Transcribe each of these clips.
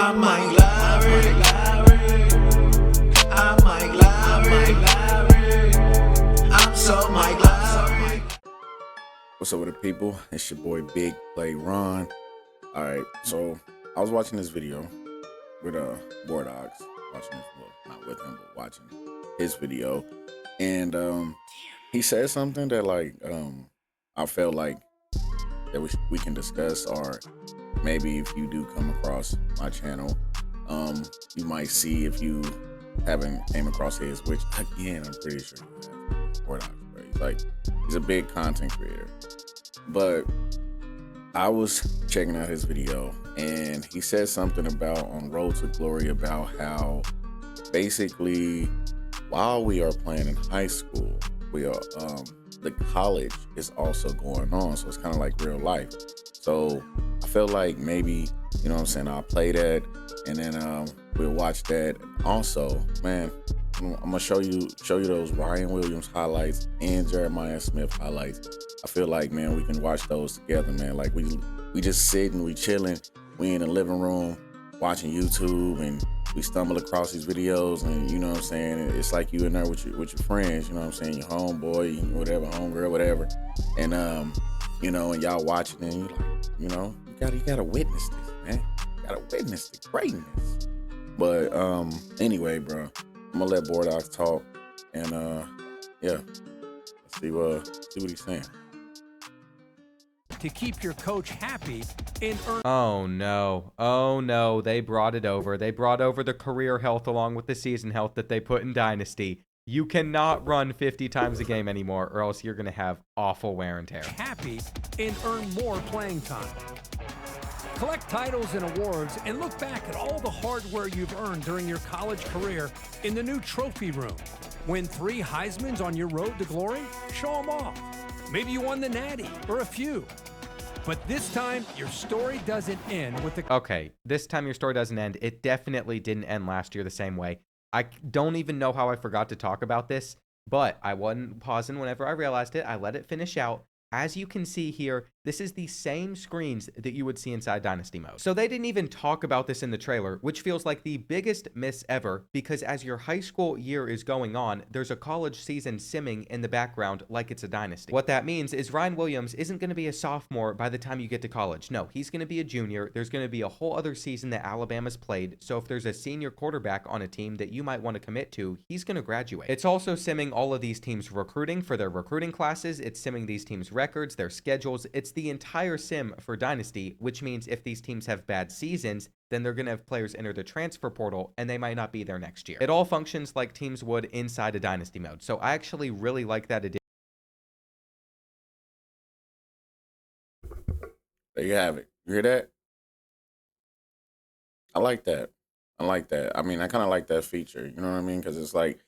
I'm Mike Lowry. I'm Mike Lowry. I'm so Mike Lowry. What's up with the people? It's your boy BigPlayRon. Alright, so I was watching this video with Bordeaux. Watching this, well, not with him, but watching his video. And he said something that I felt like that we can discuss, or maybe if you do come across my channel, you might see if you haven't came across his, which again I'm pretty sure you have. Bordeaux, right? He's a big content creator. But I was checking out his video and he said something about on Road to Glory about how basically while we are playing in high school, we are the college is also going on, so it's kind of like real life. So I felt like maybe, you know what I'm saying, I'll play that and then we'll watch that. Also, man, I'm gonna show you those Ryan Williams highlights and Jeremiah Smith highlights. I feel like, man, we can watch those together, man. Like we just sitting, we chilling, we in the living room watching YouTube, and we stumble across these videos, and you know what I'm saying, it's like you in there with your friends, you know what I'm saying, your homeboy, whatever, homegirl, whatever, and you know, and y'all watching, and you like, you know, you gotta witness this, man. You gotta witness the greatness. But anyway, bro, I'm gonna let Bordeaux talk, and yeah, let's see what he's saying. To keep your coach happy and earn. Oh no, they brought it over. They brought over the career health along with the season health that they put in Dynasty. You cannot run 50 times a game anymore, or else you're gonna have awful wear and tear. Happy and earn more playing time. Collect titles and awards and look back at all the hardware you've earned during your college career in the new trophy room. Win 3 Heismans on your road to glory? Show them off. Maybe you won the Natty or a few. But this time, your story doesn't end with the... Okay, this time your story doesn't end. It definitely didn't end last year the same way. I don't even know how I forgot to talk about this, but I wasn't pausing whenever I realized it. I let it finish out. As you can see here, this is the same screens that you would see inside Dynasty mode. So they didn't even talk about this in the trailer, which feels like the biggest miss ever, because as your high school year is going on, there's a college season simming in the background like it's a Dynasty. What that means is Ryan Williams isn't going to be a sophomore by the time you get to college. No, he's going to be a junior. There's going to be a whole other season that Alabama's played, so if there's a senior quarterback on a team that you might want to commit to, he's going to graduate. It's also simming all of these teams' recruiting for their recruiting classes. It's simming these teams' records, their schedules. It's the entire sim for Dynasty, which means if these teams have bad seasons, then they're going to have players enter the transfer portal and they might not be there next year. It all functions like teams would inside a Dynasty mode. So I actually really like that addition. There you have it. You hear that? I like that. I like that. I mean, I kind of like that feature, you know what I mean? Because it's like,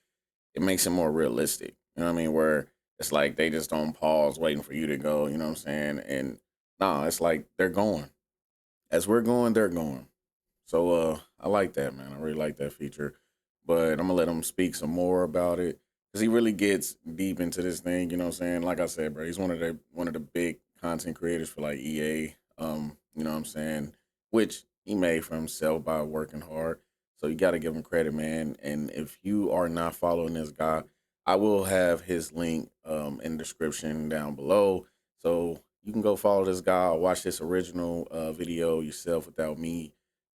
it makes it more realistic, you know what I mean? Where it's like they just don't pause waiting for you to go, you know what I'm saying? And nah, it's like they're going. As we're going, they're going. So I like that, man. I really like that feature. But I'm going to let him speak some more about it, because he really gets deep into this thing, you know what I'm saying? Like I said, bro, he's one of the big content creators for like EA, you know what I'm saying? Which he made for himself by working hard. So you got to give him credit, man. And if you are not following this guy, I will have his link in the description down below. So you can go follow this guy or watch this original video yourself without me,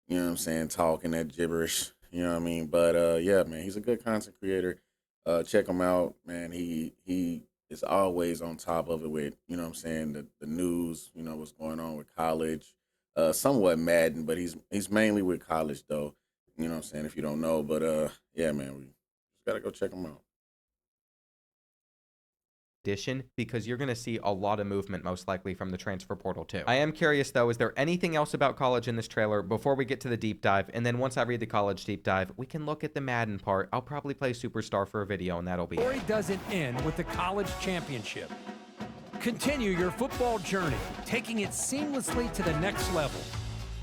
you know what I'm saying, talking that gibberish, you know what I mean? But yeah, man, he's a good content creator. Check him out, man. He is always on top of it with, you know what I'm saying, the news, you know, what's going on with college. Somewhat Madden, but he's mainly with college though, you know what I'm saying, if you don't know. But yeah, man, we just got to go check him out. Because you're going to see a lot of movement most likely from the transfer portal too. I am curious though, is there anything else about college in this trailer before we get to the deep dive? And then once I read the college deep dive, we can look at the Madden part. I'll probably play Superstar for a video and that'll be it. The story doesn't end with the college championship. Continue your football journey, taking it seamlessly to the next level.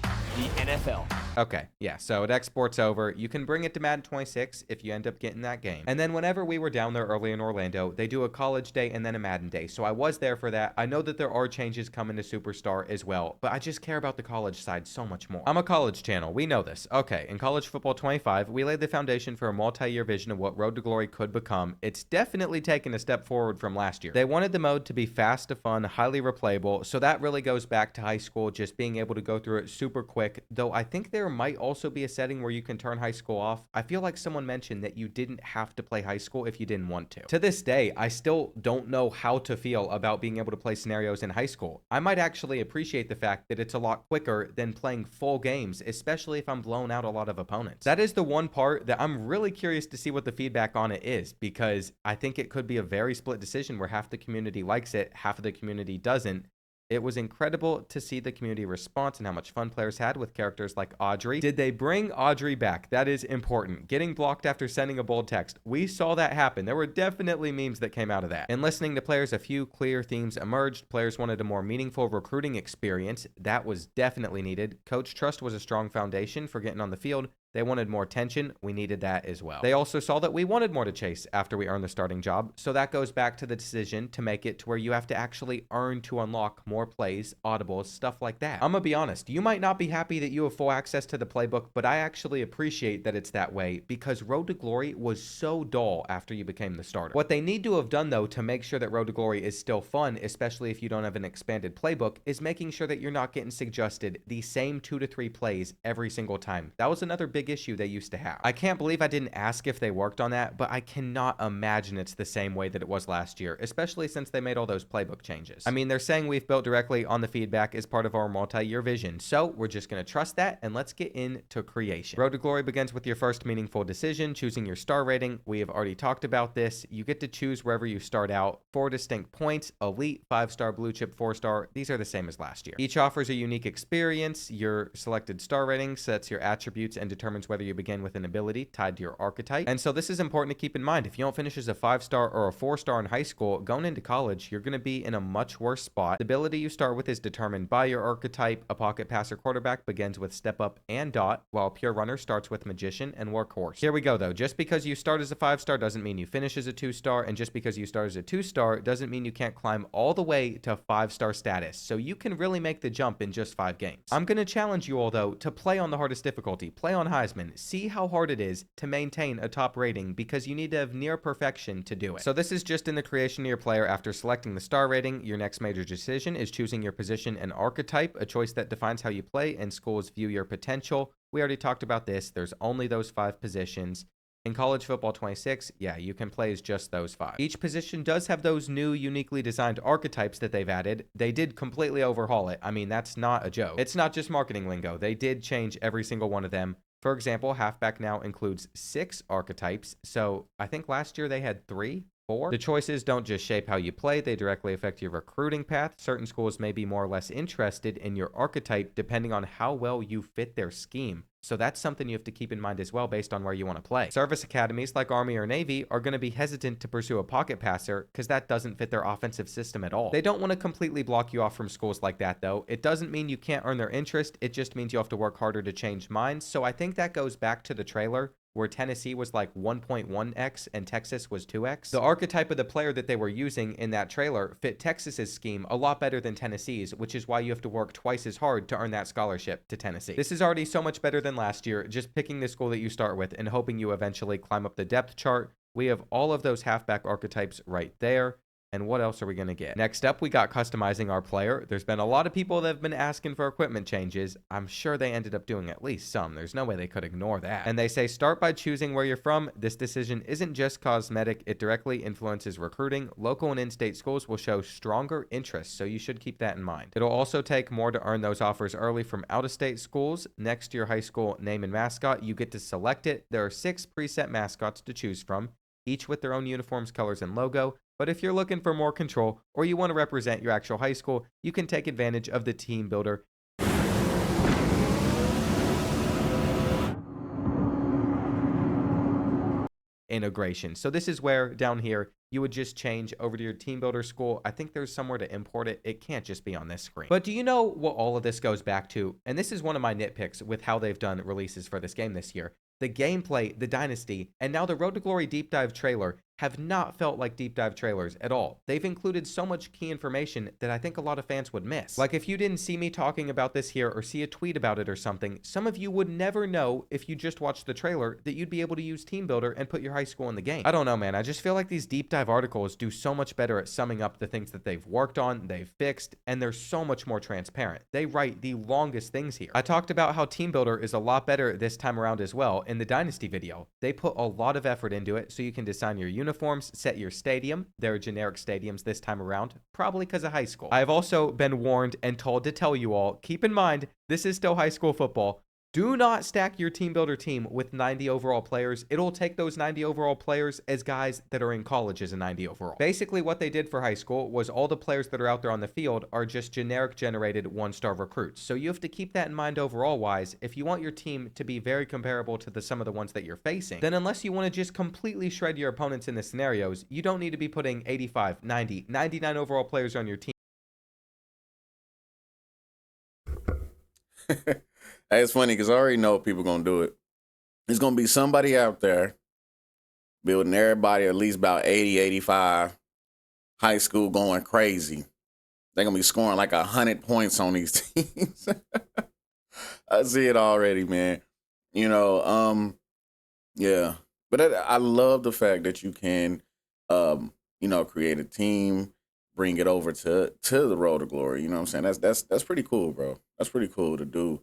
The NFL. Okay, yeah, so it exports over. You can bring it to Madden 26 if you end up getting that game. And then whenever we were down there early in Orlando, they do a college day and then a Madden day. So I was there for that. I know that there are changes coming to Superstar as well, but I just care about the college side so much more. I'm a college channel. We know this. Okay, in College Football 25, we laid the foundation for a multi-year vision of what Road to Glory could become. It's definitely taken a step forward from last year. They wanted the mode to be fast to fun, highly replayable, so that really goes back to high school, just being able to go through it super quick, though I think there might also be a setting where you can turn high school off. I feel like someone mentioned that you didn't have to play high school if you didn't want to. To this day, I still don't know how to feel about being able to play scenarios in high school. I might actually appreciate the fact that it's a lot quicker than playing full games, especially if I'm blowing out a lot of opponents. That is the one part that I'm really curious to see what the feedback on it is, because I think it could be a very split decision where half the community likes it, half of the community doesn't. It was incredible to see the community response and how much fun players had with characters like Audrey. Did they bring Audrey back? That is important. Getting blocked after sending a bold text. We saw that happen. There were definitely memes that came out of that. And listening to players, a few clear themes emerged. Players wanted a more meaningful recruiting experience. That was definitely needed. Coach trust was a strong foundation for getting on the field. They wanted more tension. We needed that as well. They also saw that we wanted more to chase after we earned the starting job. So that goes back to the decision to make it to where you have to actually earn to unlock more plays, audibles, stuff like that. I'm gonna be honest, you might not be happy that you have full access to the playbook, but I actually appreciate that it's that way because Road to Glory was so dull after you became the starter. What they need to have done though to make sure that Road to Glory is still fun, especially if you don't have an expanded playbook, is making sure that you're not getting suggested the same 2 to 3 plays every single time. That was another big issue they used to have. I can't believe I didn't ask if they worked on that, but I cannot imagine it's the same way that it was last year, especially since they made all those playbook changes. I mean, they're saying we've built directly on the feedback as part of our multi-year vision, so we're just going to trust that and let's get into creation. Road to Glory begins with your first meaningful decision, choosing your star rating. We have already talked about this. You get to choose wherever you start out. 4 distinct points: elite, 5-star, blue chip, 4-star. These are the same as last year. Each offers a unique experience. Your selected star rating sets your attributes and determines whether you begin with an ability tied to your archetype. And so this is important to keep in mind. If you don't finish as a 5-star or a 4-star in high school, going into college, you're going to be in a much worse spot. The ability you start with is determined by your archetype. A pocket passer quarterback begins with step up and dot, while pure runner starts with magician and workhorse. Here we go though. Just because you start as a 5-star doesn't mean you finish as a 2-star, and just because you start as a 2-star doesn't mean you can't climb all the way to 5-star status. So you can really make the jump in just 5 games. I'm going to challenge you all though to play on the hardest difficulty, play on Heisman, see how hard it is to maintain a top rating because you need to have near perfection to do it. So this is just in the creation of your player. After selecting the star rating, your next major decision is choosing your position and archetype, a choice that defines how you play and schools view your potential. We already talked about this. There's only those 5 positions. In College Football 26, yeah, you can play as just those 5. Each position does have those new, uniquely designed archetypes that they've added. They did completely overhaul it. I mean, that's not a joke. It's not just marketing lingo. They did change every single one of them. For example, halfback now includes 6 archetypes, so I think last year they had 3, 4. The choices don't just shape how you play, they directly affect your recruiting path. Certain schools may be more or less interested in your archetype depending on how well you fit their scheme. So that's something you have to keep in mind as well based on where you want to play. Service academies like Army or Navy are going to be hesitant to pursue a pocket passer because that doesn't fit their offensive system at all. They don't want to completely block you off from schools like that though. It doesn't mean you can't earn their interest, it just means you have to work harder to change minds. So I think that goes back to the trailer where Tennessee was like 1.1x and Texas was 2x. The archetype of the player that they were using in that trailer fit Texas's scheme a lot better than Tennessee's, which is why you have to work twice as hard to earn that scholarship to Tennessee. This is already so much better than last year, just picking the school that you start with and hoping you eventually climb up the depth chart. We have all of those halfback archetypes right there. And what else are we going to get? Next up, we got customizing our player. There's been a lot of people that have been asking for equipment changes. I'm sure they ended up doing at least some. There's no way they could ignore that. And they say start by choosing where you're from. This decision isn't just cosmetic. It directly influences recruiting. Local and in-state schools will show stronger interest, so you should keep that in mind. It'll also take more to earn those offers early from out-of-state schools. Next to your high school name and mascot, you get to select it. There are 6 preset mascots to choose from, each with their own uniforms, colors, and logo. But if you're looking for more control or you want to represent your actual high school, you can take advantage of the team builder integration. So this is where down here you would just change over to your team builder school. I think there's somewhere to import it. It can't just be on this screen. But do you know what all of this goes back to? And this is one of my nitpicks with how they've done releases for this game this year. The gameplay, the Dynasty, and now the Road to Glory Deep Dive trailer have not felt like deep dive trailers at all. They've included so much key information that I think a lot of fans would miss. Like if you didn't see me talking about this here or see a tweet about it or something, some of you would never know if you just watched the trailer that you'd be able to use Team Builder and put your high school in the game. I don't know, man. I just feel like these deep dive articles do so much better at summing up the things that they've worked on, they've fixed, and they're so much more transparent. They write the longest things here. I talked about how Team Builder is a lot better this time around as well in the Dynasty video. They put a lot of effort into it so you can design your uniforms, set your stadium. They're generic stadiums this time around, probably because of high school. I've also been warned and told to tell you all, keep in mind, this is still high school football. Do not stack your team builder team with 90 overall players. It'll take those 90 overall players as guys that are in college as a 90 overall. Basically, what they did for high school was all the players that are out there on the field are just generic generated one-star recruits. So you have to keep that in mind overall wise. If you want your team to be very comparable to some of the ones that you're facing, then unless you want to just completely shred your opponents in the scenarios, you don't need to be putting 85, 90, 99 overall players on your team. Hey, it's funny because I already know people going to do it. There's going to be somebody out there building everybody at least about 80, 85, high school going crazy. They're going to be scoring like 100 points on these teams. I see it already, man. Yeah. But I love the fact that you can, create a team, bring it over to the Road to Glory. You know what I'm saying? That's pretty cool, bro. That's pretty cool to do.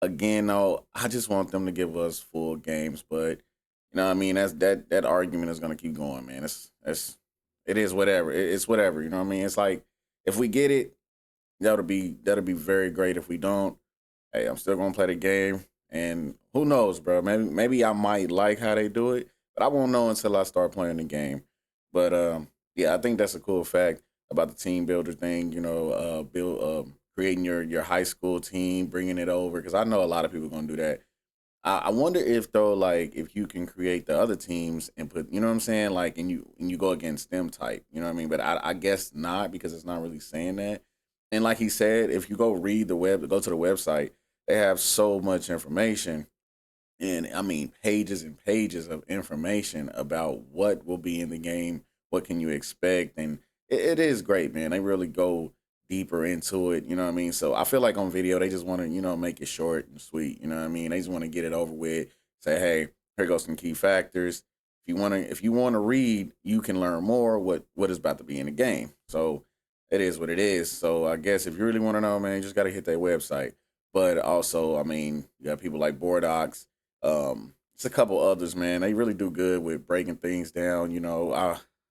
Again, though, I just want them to give us full games, but you know what I mean? That argument is gonna keep going, man. It is whatever. It's whatever, you know what I mean? It's like if we get it, that'll be very great. If we don't, hey, I'm still gonna play the game. And who knows, bro? Maybe I might like how they do it, but I won't know until I start playing the game. But yeah, I think that's a cool fact about the team builder thing, creating your high school team, bringing it over, because I know a lot of people are going to do that. I wonder if, though, like, if you can create the other teams and put, you know what I'm saying, like, and you go against them type, you know what I mean? But I guess not, because it's not really saying that. And like he said, if you go to the website, they have so much information. And, I mean, pages and pages of information about what will be in the game, what can you expect. And it is great, man. They really go deeper into it, you know what I mean? So I feel like on video, they just want to, make it short and sweet, you know what I mean? They just want to get it over with, say, hey, here goes some key factors. If you want to read, you can learn more what is about to be in the game. So it is what it is. So I guess if you really want to know, man, you just got to hit their website. But also, I mean, you got people like Bordeaux. It's a couple others, man. They really do good with breaking things down.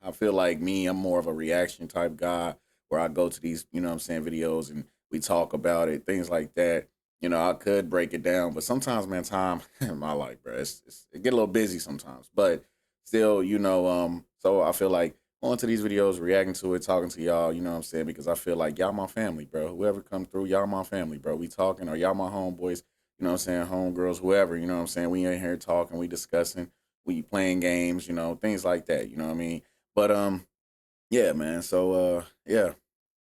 I feel like I'm more of a reaction type guy, where I go to these, videos and we talk about it, things like that. I could break it down, but sometimes, man, time in my life, bro, it get a little busy sometimes. But still, so I feel like going to these videos, reacting to it, talking to y'all, you know what I'm saying? Because I feel like y'all my family, bro. Whoever come through, y'all my family, bro. We talking, or y'all my homeboys, you know what I'm saying? Homegirls, whoever, you know what I'm saying? We in here talking, we discussing, we playing games, things like that, you know what I mean? But, yeah, man. So, yeah,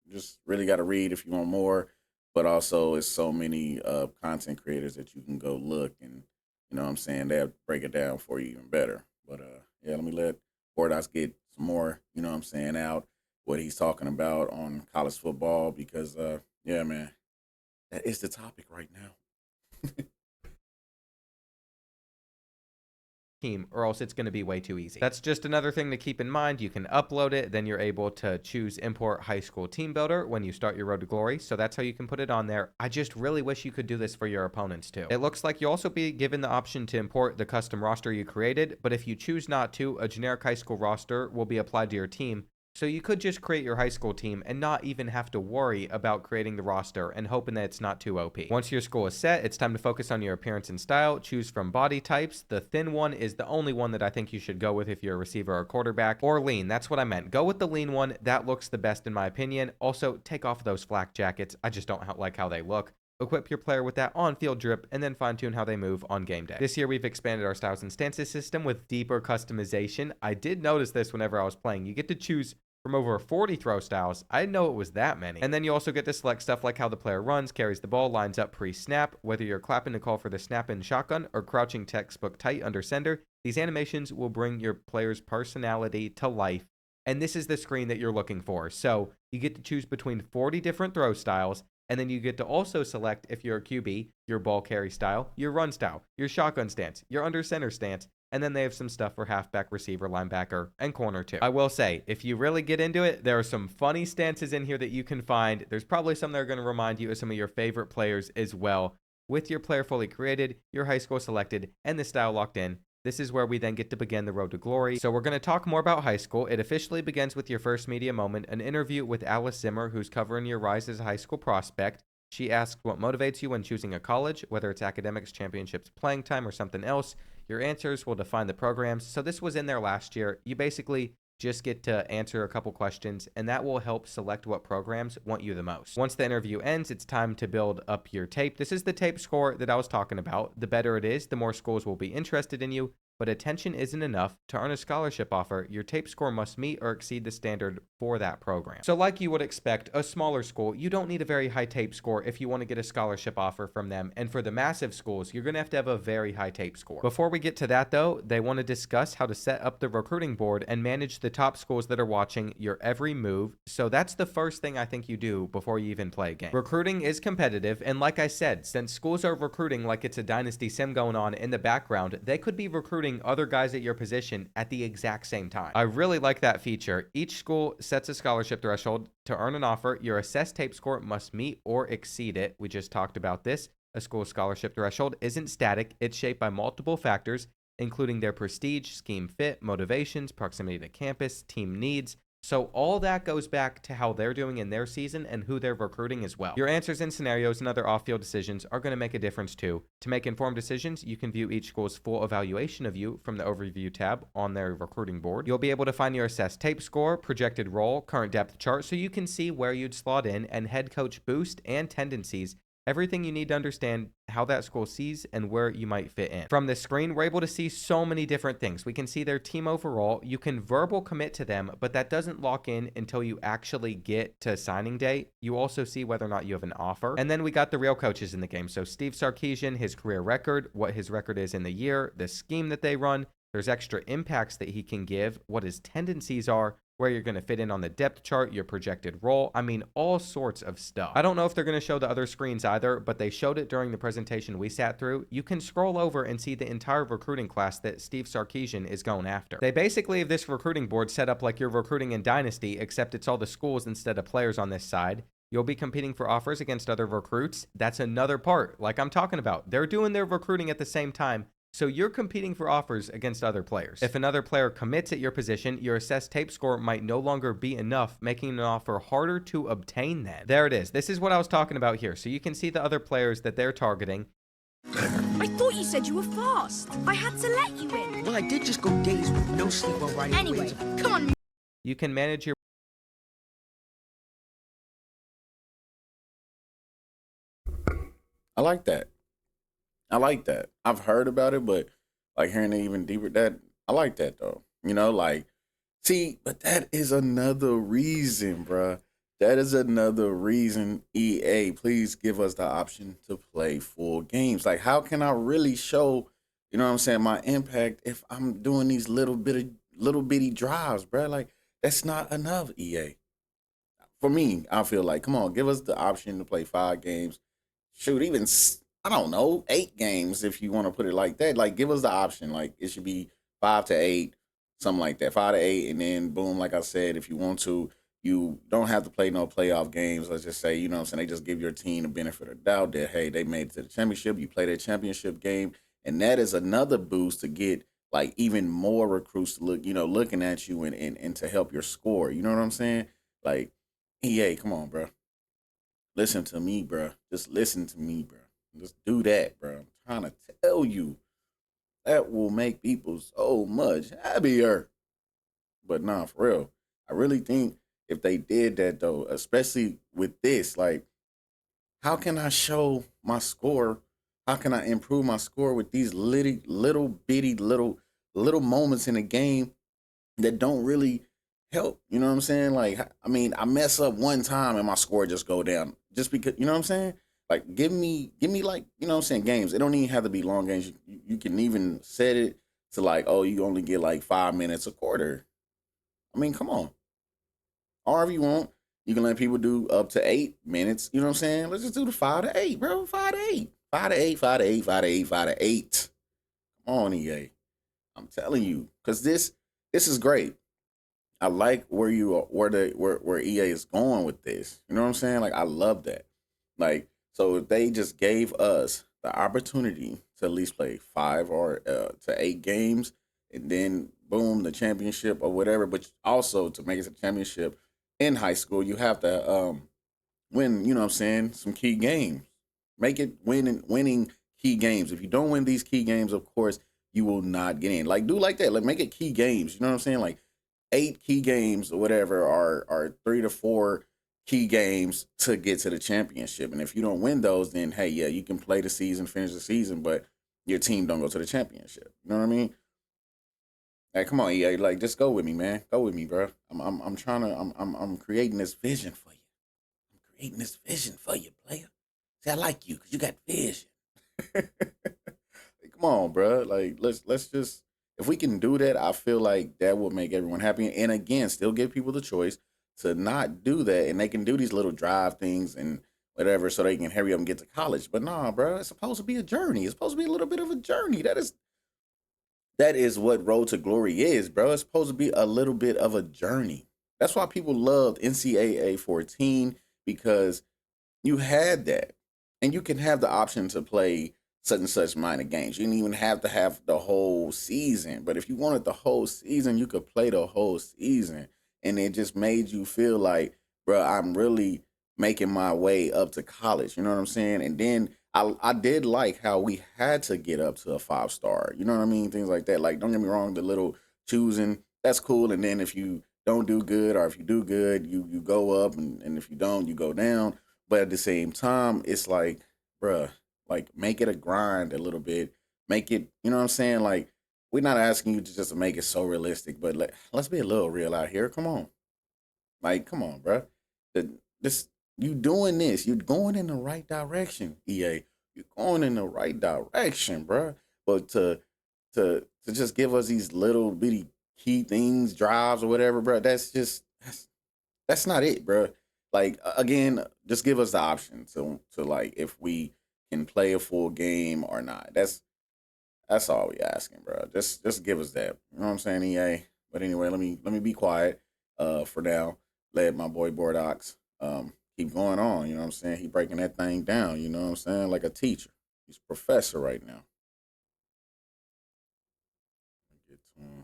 just really got to read if you want more. But also, it's so many content creators that you can go look and, you know what I'm saying, they'll break it down for you even better. But, yeah, let me let Bordeaux get some more, you know what I'm saying, out what he's talking about on college football because, yeah, man, that is the topic right now. Team, or else it's going to be way too easy. That's just another thing to keep in mind. You can upload it, then you're able to choose import high school team builder when you start your Road to Glory. So that's how you can put it on there. I just really wish you could do this for your opponents too. It looks like you'll also be given the option to import the custom roster you created, but if you choose not to, a generic high school roster will be applied to your team. So you could just create your high school team and not even have to worry about creating the roster and hoping that it's not too OP. Once your school is set, it's time to focus on your appearance and style. Choose from body types. The thin one is the only one that I think you should go with if you're a receiver or quarterback, or lean. That's what I meant. Go with the lean one. That looks the best in my opinion. Also, take off those flak jackets. I just don't like how they look. equip your player with that on-field drip, and then fine-tune how they move on game day. This year, we've expanded our styles and stances system with deeper customization. I did notice this whenever I was playing. You get to choose from over 40 throw styles. I didn't know it was that many. And then you also get to select stuff like how the player runs, carries the ball, lines up pre-snap, whether you're clapping to call for the snap in shotgun or crouching textbook tight under sender. These animations will bring your player's personality to life. And this is the screen that you're looking for. So you get to choose between 40 different throw styles. And then you get to also select, if you're a QB, your ball carry style, your run style, your shotgun stance, your under center stance, and then they have some stuff for halfback, receiver, linebacker, and corner too. I will say, if you really get into it, there are some funny stances in here that you can find. There's probably some that are going to remind you of some of your favorite players as well. With your player fully created, your high school selected, and the style locked in, this is where we then get to begin the road to glory. So we're going to talk more about high school. It officially begins with your first media moment, an interview with Alice Zimmer, who's covering your rise as a high school prospect. She asks what motivates you when choosing a college, whether it's academics, championships, playing time, or something else. Your answers will define the programs. So this was in there last year. You basically just get to answer a couple questions, and that will help select what programs want you the most. Once the interview ends, it's time to build up your tape. This is the tape score that I was talking about. The better it is, the more schools will be interested in you. But attention isn't enough. To earn a scholarship offer, your tape score must meet or exceed the standard for that program. So like you would expect, a smaller school, you don't need a very high tape score if you want to get a scholarship offer from them. And for the massive schools, you're going to have a very high tape score. Before we get to that though, they want to discuss how to set up the recruiting board and manage the top schools that are watching your every move. So that's the first thing I think you do before you even play a game. Recruiting is competitive, and like I said, since schools are recruiting like it's a dynasty sim going on in the background, they could be recruiting other guys at your position at the exact same time. I really like that feature. Each school sets a scholarship threshold. To earn an offer, your assessed tape score must meet or exceed it. We just talked about this. A school's scholarship threshold isn't static. It's shaped by multiple factors, including their prestige, scheme fit, motivations, proximity to campus, team needs. So all that goes back to how they're doing in their season and who they're recruiting as well. Your answers in scenarios and other off-field decisions are going to make a difference too. To make informed decisions, you can view each school's full evaluation of you from the Overview tab on their recruiting board. You'll be able to find your assessed tape score, projected role, current depth chart, so you can see where you'd slot in, and head coach boost and tendencies. Everything you need to understand how that school sees and where you might fit in. From this screen, we're able to see so many different things. We can see their team overall. You can verbal commit to them, but that doesn't lock in until you actually get to signing day. You also see whether or not you have an offer. And then we got the real coaches in the game. So Steve Sarkisian, his career record, what his record is in the year, the scheme that they run. There's extra impacts that he can give, what his tendencies are, where you're going to fit in on the depth chart, your projected role. I mean, all sorts of stuff. I don't know if they're going to show the other screens either, but they showed it during the presentation we sat through. You can scroll over and see the entire recruiting class that Steve Sarkisian is going after. They basically have this recruiting board set up like you're recruiting in Dynasty, except it's all the schools instead of players on this side. You'll be competing for offers against other recruits. That's another part, like I'm talking about. They're doing their recruiting at the same time. So you're competing for offers against other players. If another player commits at your position, your assessed tape score might no longer be enough, making an offer harder to obtain then. There it is. This is what I was talking about here. So you can see the other players that they're targeting. I thought you said you were fast. I had to let you in. Well, I did just go days with no sleep while writing Anyway, grades. come on. You can manage your... I like that. I like that. I've heard about it, but like hearing it even deeper, that I like that though. You know, like, see, but that is another reason, bruh. That is another reason, EA, please give us the option to play full games. Like, how can I really show, you know what I'm saying, my impact if I'm doing these little bitty drives, bruh? Like, that's not enough, EA. For me, I feel like, come on, give us the option to play 5 games. Shoot, even I don't know, 8 games if you want to put it like that. Like, give us the option. Like, it should be 5 to 8, something like that. 5 to 8, and then boom, like I said, if you want to, you don't have to play no playoff games. Let's just say, you know what I'm saying, they just give your team the benefit of the doubt that, hey, they made it to the championship. You play their championship game, and that is another boost to get, like, even more recruits to look, you know, looking at you and to help your score. You know what I'm saying? Like, EA, come on, bro. Listen to me, bro. Just listen to me, bro. Just do that, bro. I'm trying to tell you. That will make people so much happier. But nah, for real. I really think if they did that, though, especially with this, like, How can I show my score? How can I improve my score with these little bitty little moments in the game that don't really help? You know what I'm saying? Like, I mean, I mess up one time and my score just go down just because, you know what I'm saying? Like, give me like, you know what I'm saying, games. It don't even have to be long games. You can even set it to like, oh, you only get like 5 minutes a quarter. I mean, come on. However you want. You can let people do up to 8 minutes. You know what I'm saying? Let's just do the 5 to 8, bro. 5 to 8. 5 to 8, 5 to 8, 5 to 8, 5 to 8. Come on, EA. I'm telling you. Because this is great. I like where you are, where EA is going with this. You know what I'm saying? Like, I love that. Like, so if they just gave us the opportunity to at least play 5 or to 8 games, and then boom, the championship or whatever. But also to make it to the championship in high school, you have to win. You know what I'm saying? Some key games. Make it winning key games. If you don't win these key games, of course, you will not get in. Like, do like that. Like, make it key games. You know what I'm saying? Like 8 key games or whatever are 3 to 4 key games to get to the championship. And if you don't win those, then hey, yeah, you can play the season, finish the season, but your team don't go to the championship. You know what I mean? Hey, come on, EA. Like, just go with me, man. Go with me, bro. I'm trying to. I'm creating this vision for you. I'm creating this vision for you, player. See, I like you because you got vision. Like, come on, bro. Like, let's just, if we can do that, I feel like that will make everyone happy. And again, still give people the choice to not do that, and they can do these little drive things and whatever, so they can hurry up and get to college. But nah, bro, it's supposed to be a journey. It's supposed to be a little bit of a journey. That is what Road to Glory is, bro. It's supposed to be a little bit of a journey. That's why people loved NCAA 14, because you had that. And you can have the option to play such and such minor games. You didn't even have to have the whole season. But if you wanted the whole season, you could play the whole season. And it just made you feel like, bro, I'm really making my way up to college. You know what I'm saying? And then I did like how we had to get up to a 5-star. You know what I mean? Things like that. Like, don't get me wrong, the little choosing, that's cool. And then if you don't do good, or if you do good, you go up. And if you don't, you go down. But at the same time, it's like, bruh, like, make it a grind a little bit. Make it, you know what I'm saying? Like, we're not asking you to just make it so realistic, but let's be a little real out here. Come on. Like, come on, bruh. This, you doing this. You're going in the right direction, EA. You're going in the right direction, bruh. But to just give us these little bitty key things, drives or whatever, bruh, that's not it, bruh. Like, again, just give us the option to like, if we can play a full game or not. That's all we asking, bro. Just give us that. You know what I'm saying, EA? But anyway, let me be quiet for now. Let my boy Bordeaux keep going on. You know what I'm saying? He breaking that thing down. You know what I'm saying? Like a teacher. He's a professor right now. Get to him.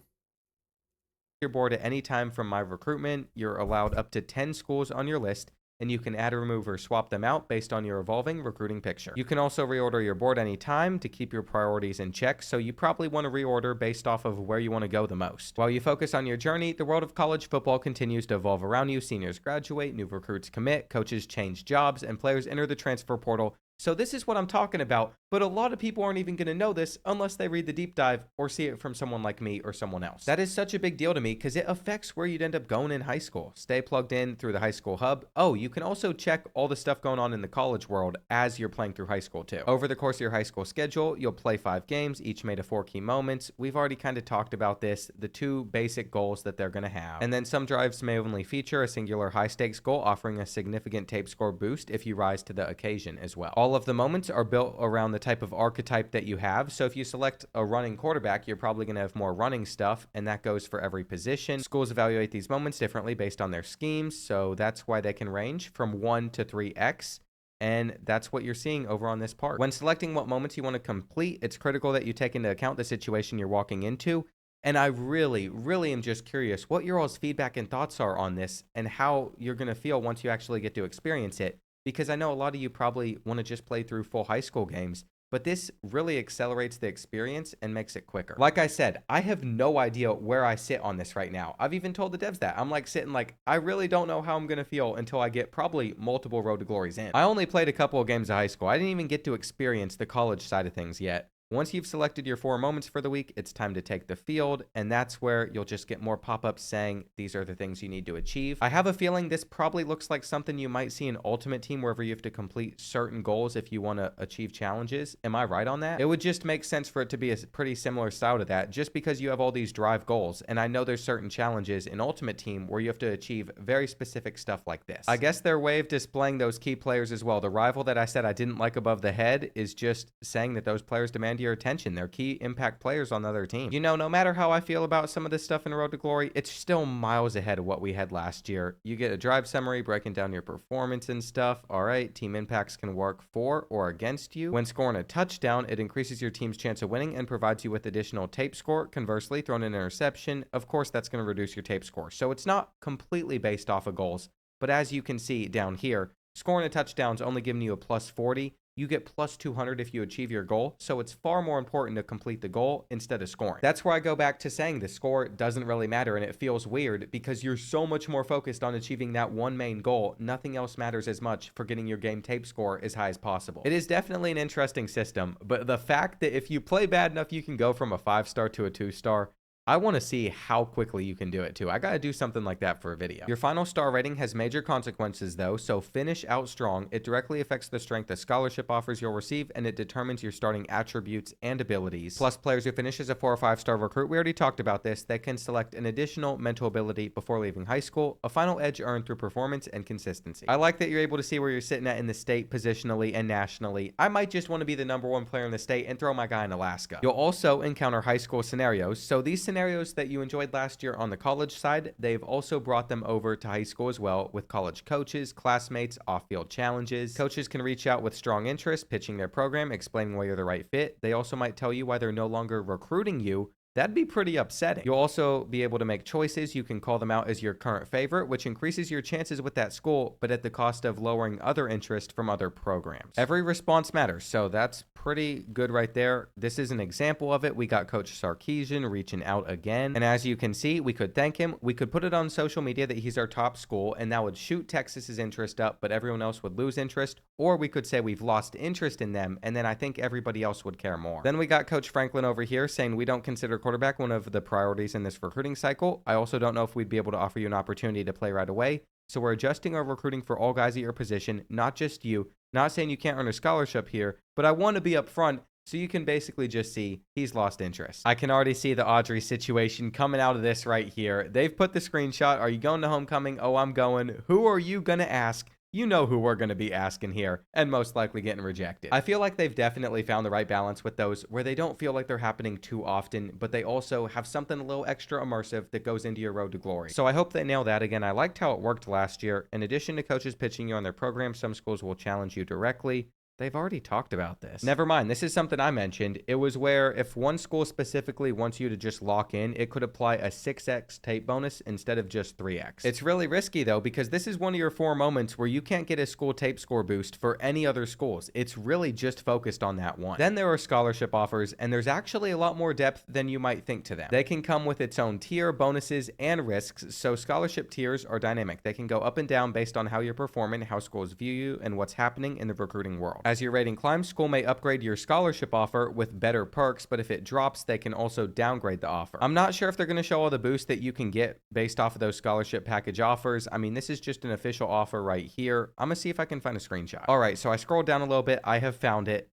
Your board at any time from My Recruitment. You're allowed up to 10 schools on your list, and you can add or remove or swap them out based on your evolving recruiting picture. You can also reorder your board anytime to keep your priorities in check, so you probably want to reorder based off of where you want to go the most. While you focus on your journey, the world of college football continues to evolve around you. Seniors graduate, new recruits commit, coaches change jobs, and players enter the transfer portal. So this is what I'm talking about, but a lot of people aren't even going to know this unless they read the deep dive or see it from someone like me or someone else. That is such a big deal to me because it affects where you'd end up going in high school. Stay plugged in through the high school hub. Oh, you can also check all the stuff going on in the college world as you're playing through high school too. Over the course of your high school schedule, you'll play 5 games, each made of 4 key moments. We've already kind of talked about this, the 2 basic goals that they're going to have. And then some drives may only feature a singular high stakes goal, offering a significant tape score boost if you rise to the occasion as well. All of the moments are built around the type of archetype that you have. So if you select a running quarterback, you're probably going to have more running stuff, and that goes for every position. Schools evaluate these moments differently based on their schemes, so that's why they can range from 1 to 3x. And that's what you're seeing over on this part. When selecting what moments you want to complete, it's critical that you take into account the situation you're walking into. And I really, really am just curious what your all's feedback and thoughts are on this and how you're going to feel once you actually get to experience it. Because I know a lot of you probably want to just play through full high school games, but this really accelerates the experience and makes it quicker. Like I said, I have no idea where I sit on this right now. I've even told the devs that. I'm like sitting like, I really don't know how I'm going to feel until I get probably multiple Road to Glories in. I only played a couple of games of high school. I didn't even get to experience the college side of things yet. Once you've selected your 4 moments for the week, it's time to take the field, and that's where you'll just get more pop-ups saying these are the things you need to achieve. I have a feeling this probably looks like something you might see in Ultimate Team, wherever you have to complete certain goals if you want to achieve challenges. Am I right on that? It would just make sense for it to be a pretty similar style to that, just because you have all these drive goals, and I know there's certain challenges in Ultimate Team where you have to achieve very specific stuff like this. I guess their way of displaying those key players as well. The rival that I said I didn't like above the head is just saying that those players demand your attention. They're key impact players on the other team. You know, no matter how I feel about some of this stuff in Road to Glory, it's still miles ahead of what we had last year. You get a drive summary breaking down your performance and stuff. All right, team impacts can work for or against you. When scoring a touchdown, it increases your team's chance of winning and provides you with additional tape score. Conversely, throwing an interception, of course, that's going to reduce your tape score. So it's not completely based off of goals, but as you can see down here, scoring a touchdown is only giving you a plus 40. You get plus 200 if you achieve your goal, so it's far more important to complete the goal instead of scoring. That's where I go back to saying the score doesn't really matter, and it feels weird because you're so much more focused on achieving that one main goal. Nothing else matters as much for getting your game tape score as high as possible. It is definitely an interesting system, but the fact that if you play bad enough, you can go from a 5-star to a 2-star, I want to see how quickly you can do it too. I got to do something like that for a video. Your final star rating has major consequences though, so finish out strong. It directly affects the strength of scholarship offers you'll receive, and it determines your starting attributes and abilities. Plus, players who finish as a 4 or 5-star recruit, we already talked about this, they can select an additional mental ability before leaving high school, a final edge earned through performance and consistency. I like that you're able to see where you're sitting at in the state, positionally, and nationally. I might just want to be the #1 player in the state and throw my guy in Alaska. You'll also encounter high school scenarios, so these scenarios that you enjoyed last year on the college side, they've also brought them over to high school as well, with college coaches, classmates, off-field challenges. Coaches can reach out with strong interest, pitching their program, explaining why you're the right fit. They also might tell you why they're no longer recruiting you. That'd be pretty upsetting. You'll also be able to make choices. You can call them out as your current favorite, which increases your chances with that school, but at the cost of lowering other interest from other programs. Every response matters, so that's pretty good right there. This is an example of it. We got Coach Sarkeesian reaching out again, and as you can see, we could thank him. We could put it on social media that he's our top school, and that would shoot Texas's interest up, but everyone else would lose interest, or we could say we've lost interest in them, and then I think everybody else would care more. Then we got Coach Franklin over here saying we don't consider quarterback one of the priorities in this recruiting cycle. I also don't know if we'd be able to offer you an opportunity to play right away. So we're adjusting our recruiting for all guys at your position, not just you. Not saying you can't earn a scholarship here, but I want to be upfront so you can basically just see he's lost interest. I can already see the Audrey situation coming out of this right here. They've put the screenshot. Are you going to homecoming? Oh, I'm going. Who are you going to ask? You know who we're going to be asking here, and most likely getting rejected. I feel like they've definitely found the right balance with those where they don't feel like they're happening too often, but they also have something a little extra immersive that goes into your road to glory. So I hope they nail that again. I liked how it worked last year. In addition to coaches pitching you on their program, some schools will challenge you directly. They've already talked about this. Never mind, this is something I mentioned. It was where if one school specifically wants you to just lock in, it could apply a 6x tape bonus instead of just 3x. It's really risky though, because this is one of your 4 moments where you can't get a school tape score boost for any other schools. It's really just focused on that one. Then there are scholarship offers, and there's actually a lot more depth than you might think to them. They can come with its own tier, bonuses, and risks, so scholarship tiers are dynamic. They can go up and down based on how you're performing, how schools view you, and what's happening in the recruiting world. As your rating climbs, school may upgrade your scholarship offer with better perks, but if it drops, they can also downgrade the offer. I'm not sure if they're going to show all the boosts that you can get based off of those scholarship package offers. I mean, this is just an official offer right here. I'm going to see if I can find a screenshot. All right, so I scrolled down a little bit. I have found it.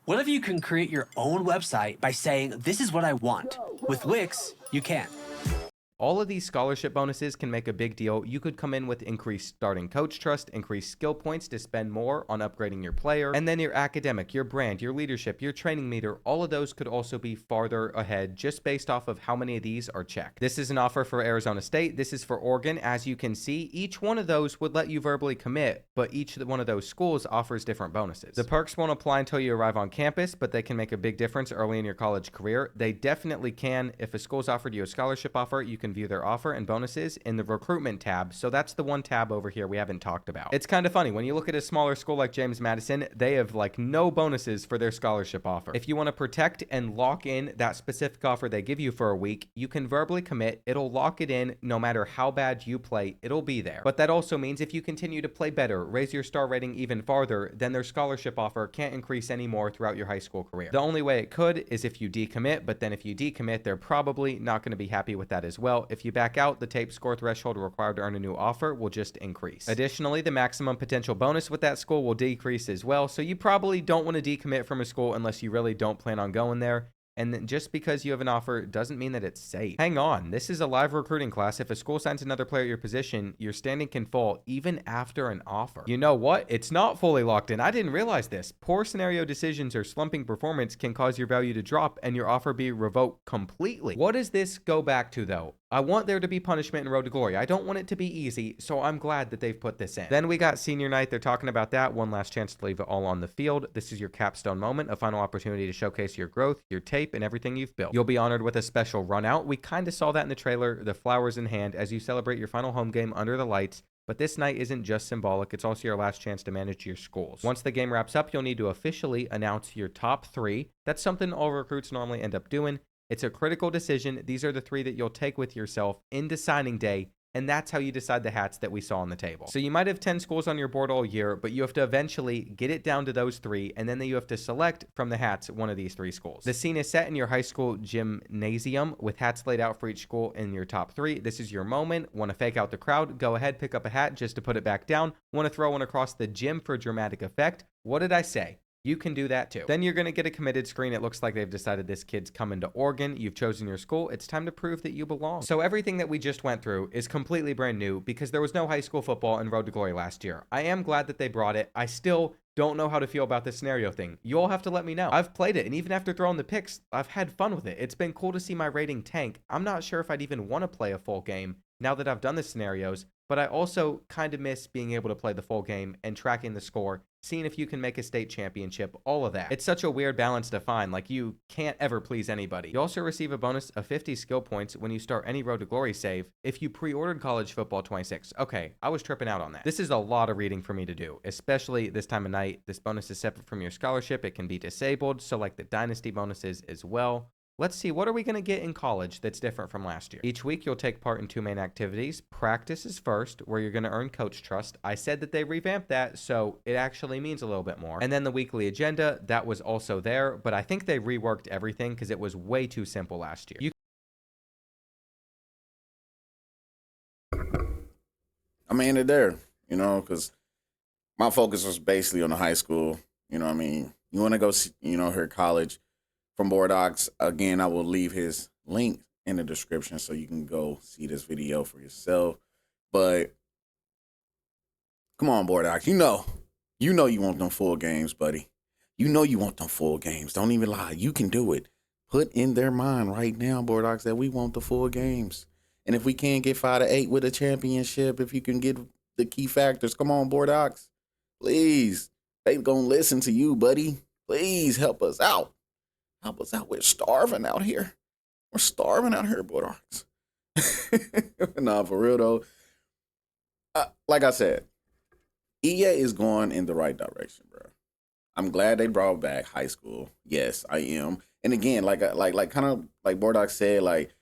What if you can create your own website by saying, this is what I want? With Wix, you can. All of these scholarship bonuses can make a big deal. You could come in with increased starting coach trust, increased skill points to spend more on upgrading your player, and then your academic, your brand, your leadership, your training meter, all of those could also be farther ahead just based off of how many of these are checked. This is an offer for Arizona State. This is for Oregon. As you can see, each one of those would let you verbally commit, but each one of those schools offers different bonuses. The perks won't apply until you arrive on campus, but they can make a big difference early in your college career. They definitely can. If a school's offered you a scholarship offer, you can can view their offer and bonuses in the recruitment tab. So that's the one tab over here we haven't talked about. It's kind of funny. When you look at a smaller school like James Madison, they have like no bonuses for their scholarship offer. If you want to protect and lock in that specific offer they give you for a week, you can verbally commit. It'll lock it in no matter how bad you play, it'll be there. But that also means if you continue to play better, raise your star rating even farther, then their scholarship offer can't increase anymore throughout your high school career. The only way it could is if you decommit, but then if you decommit, they're probably not going to be happy with that as well. If you back out, the tape score threshold required to earn a new offer will just increase. Additionally, the maximum potential bonus with that school will decrease as well, so you probably don't want to decommit from a school unless you really don't plan on going there. And then just because you have an offer doesn't mean that it's safe. Hang on, this is a live recruiting class. If a school signs another player at your position, your standing can fall even after an offer. You know what? It's not fully locked in. I didn't realize this. Poor scenario decisions or slumping performance can cause your value to drop and your offer be revoked completely. What does this go back to though? I want there to be punishment in Road to Glory. I don't want it to be easy, so I'm glad that they've put this in. Then we got senior night. They're talking about that. One last chance to leave it all on the field. This is your capstone moment, a final opportunity to showcase your growth, your tape, and everything you've built. You'll be honored with a special run out. We kind of saw that in the trailer, the flowers in hand, as you celebrate your final home game under the lights. But this night isn't just symbolic, it's also your last chance to manage your schools. Once the game wraps up, you'll need to officially announce your top 3. That's something all recruits normally end up doing. It's a critical decision. These are the 3 that you'll take with yourself into signing day, and that's how you decide the hats that we saw on the table. So you might have 10 schools on your board all year, but you have to eventually get it down to those 3, and then you have to select from the hats one of these 3 schools. The scene is set in your high school gymnasium with hats laid out for each school in your top 3. This is your moment. Want to fake out the crowd? Go ahead, pick up a hat just to put it back down. Want to throw one across the gym for dramatic effect? What did I say? You can do that too. Then you're going to get a committed screen. It looks like they've decided this kid's coming to Oregon. You've chosen your school. It's time to prove that you belong. So everything that we just went through is completely brand new because there was no high school football in Road to Glory last year. I am glad that they brought it. I still don't know how to feel about this scenario thing. You all have to let me know. I've played it, and even after throwing the picks, I've had fun with it. It's been cool to see my rating tank. I'm not sure if I'd even want to play a full game now that I've done the scenarios, but I also kind of miss being able to play the full game and tracking the score, seeing if you can make a state championship, all of that. It's such a weird balance to find, like you can't ever please anybody. You also receive a bonus of 50 skill points when you start any Road to Glory save if you pre-ordered College Football 26. Okay, I was tripping out on that. This is a lot of reading for me to do, especially this time of night. This bonus is separate from your scholarship. It can be disabled, so like the dynasty bonuses as well. Let's see, what are we going to get in college that's different from last year? Each week, you'll take part in 2 main activities. Practice is first, where you're going to earn coach trust. I said that they revamped that, so it actually means a little bit more. And then the weekly agenda, that was also there, but I think they reworked everything because it was way too simple last year. I mean, they're there, you know, because my focus was basically on the high school. You know what I mean? You want to go, see, you know, hear college from Bordeaux. Again, I will leave his link in the description so you can go see this video for yourself. But come on, Bordeaux. You know you want them full games, buddy. You know you want them full games. Don't even lie. You can do it. Put in their mind right now, Bordeaux, that we want the full games. And if we can't get 5 to 8 with a championship, if you can get the key factors, come on, Bordeaux. Please. They gonna listen to you, buddy. Please help us out. Help us out. We're starving out here. We're starving out here, Bordeaux. Nah, for real though. Like I said, EA is going in the right direction, bro. I'm glad they brought back high school. Yes, I am. And again, like kind of like Bordeaux said, like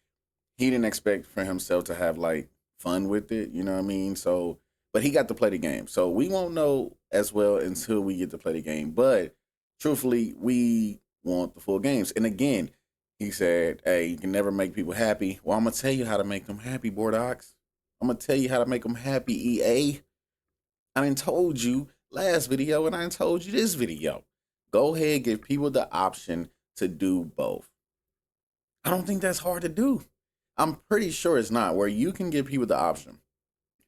he didn't expect for himself to have like fun with it. You know what I mean? So, but he got to play the game. So we won't know as well until we get to play the game. But truthfully, we want the full games. And again, he said, hey, you can never make people happy. Well, I'm going to tell you how to make them happy, Bordeaux. I'm going to tell you how to make them happy, EA. I done told you last video and I done told you this video. Go ahead, give people the option to do both. I don't think that's hard to do. I'm pretty sure it's not, where you can give people the option.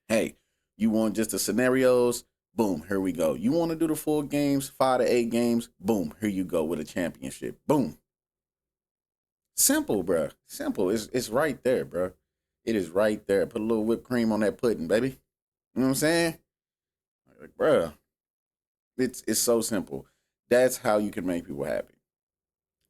Hey, you want just the scenarios? Boom, here we go. You want to do the full games, 5 to 8 games? Boom, here you go with a championship. Boom. Simple, bro. Simple. It's right there, bro. It is right there. Put a little whipped cream on that pudding, baby. You know what I'm saying? Like, bro, it's so simple. That's how you can make people happy.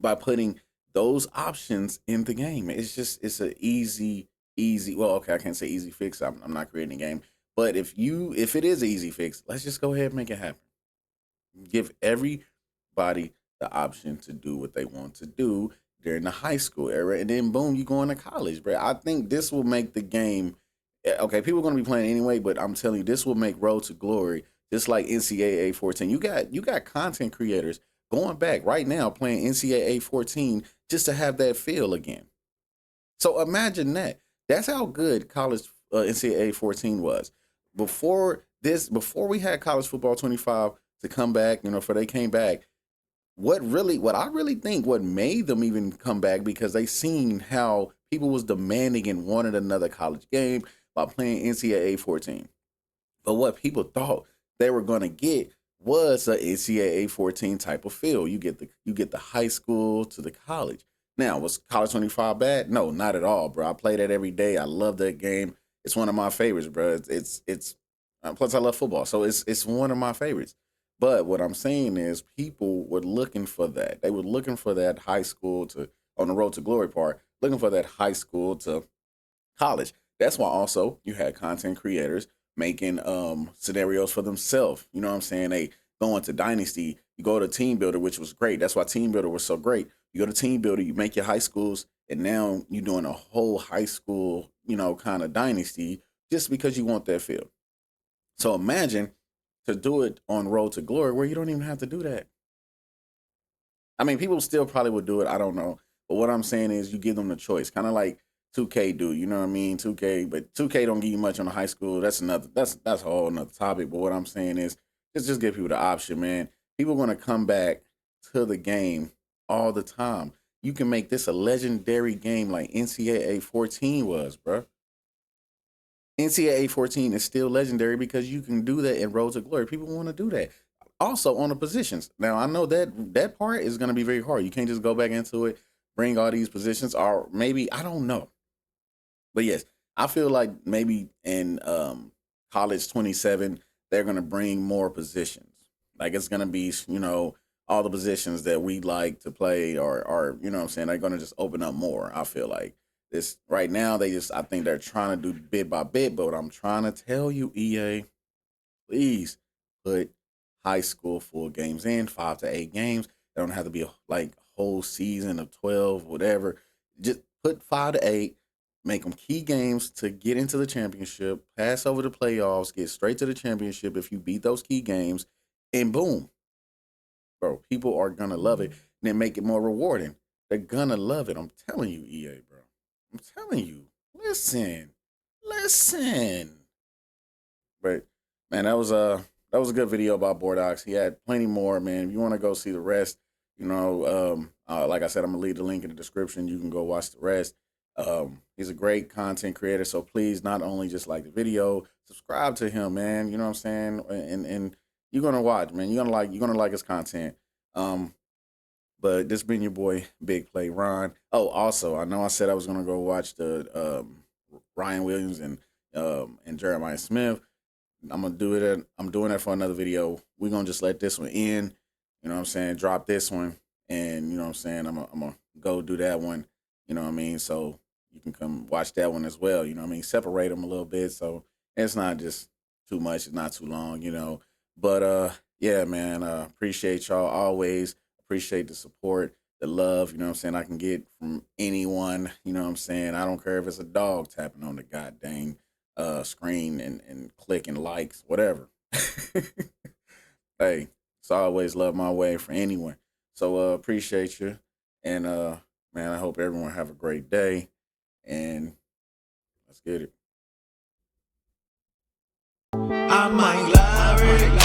By putting those options in the game. It's an easy easy. Well, okay, I can't say easy fix. I'm not creating a game. But if it is an easy fix, let's just go ahead and make it happen. Give everybody the option to do what they want to do during the high school era, and then boom, you go into college, bro. I think this will make the game. Okay, people are going to be playing anyway, but I'm telling you, this will make Road to Glory just like NCAA 14. You got content creators going back right now playing NCAA 14 just to have that feel again. So imagine that. That's how good college NCAA 14 was. Before we had college football 25 to come back, for they came back, what I really think what made them even come back, because they seen how people was demanding and wanted another college game by playing NCAA 14. But what people thought they were going to get was a NCAA 14 type of feel. You get the high school to the college. Now, was college 25 bad? No, not at all, bro. I play that every day. I love that game. It's one of my favorites, bro. It's plus I love football, so it's one of my favorites. But what I'm saying is people were looking for that. They were looking for that high school to on the road to glory part, looking for that high school to college. That's why also you had content creators making scenarios for themselves. You know what I'm saying? They go into Dynasty, you go to Team Builder, which was great. That's why Team Builder was so great. You go to Team Builder, you make your high schools, and now you're doing a whole high school, kind of dynasty just because you want that feel. So imagine to do it on Road to Glory where you don't even have to do that. I mean, people still probably would do it. I don't know. But what I'm saying is you give them the choice, kind of like 2K do. You know what I mean? 2K, but 2K don't give you much on the high school. That's a whole another topic. But what I'm saying is just give people the option, man. People are going to come back to the game all the time. You can make this a legendary game like NCAA 14 was, bro. NCAA 14 is still legendary because you can do that in Road to Glory. People want to do that. Also on the positions. Now, I know that part is going to be very hard. You can't just go back into it, bring all these positions, or maybe, I don't know. But yes, I feel like maybe in college 27, they're going to bring more positions. Like it's going to be, all the positions that we like to play or you know what I'm saying, they're going to just open up more. I feel like this right now, I think they're trying to do bit by bit. But what I'm trying to tell you, EA, please put high school full games in, 5 to 8 games. They don't have to be like whole season of 12, whatever. Just put 5 to 8, make them key games to get into the championship, pass over the playoffs, get straight to the championship if you beat those key games, and boom. Bro, people are going to love it. And then make it more rewarding. They're going to love it. I'm telling you, EA, bro. I'm telling you. Listen. But, man, that was a good video about Bordeaux. He had plenty more, man. If you want to go see the rest, like I said, I'm going to leave the link in the description. You can go watch the rest. He's a great content creator. So please, not only just like the video, subscribe to him, man. You know what I'm saying? And you're gonna watch, man. You're gonna like his content. But this been your boy BigPlayRon. Oh, also, I know I said I was gonna go watch the Ryan Williams and Jeremiah Smith. I'm gonna do it. I'm doing that for another video. We're gonna just let this one in. You know what I'm saying? Drop this one, and you know what I'm saying. I'm gonna go do that one. You know what I mean? So you can come watch that one as well. You know what I mean? Separate them a little bit so it's not just too much. It's not too long. But yeah, man, appreciate y'all always. Appreciate the support, the love, you know what I'm saying, I can get from anyone, you know what I'm saying. I don't care if it's a dog tapping on the goddamn screen and clicking likes, whatever. Hey, it's always love my way for anyone. So appreciate you. And man, I hope everyone have a great day. And let's get it. I might lie.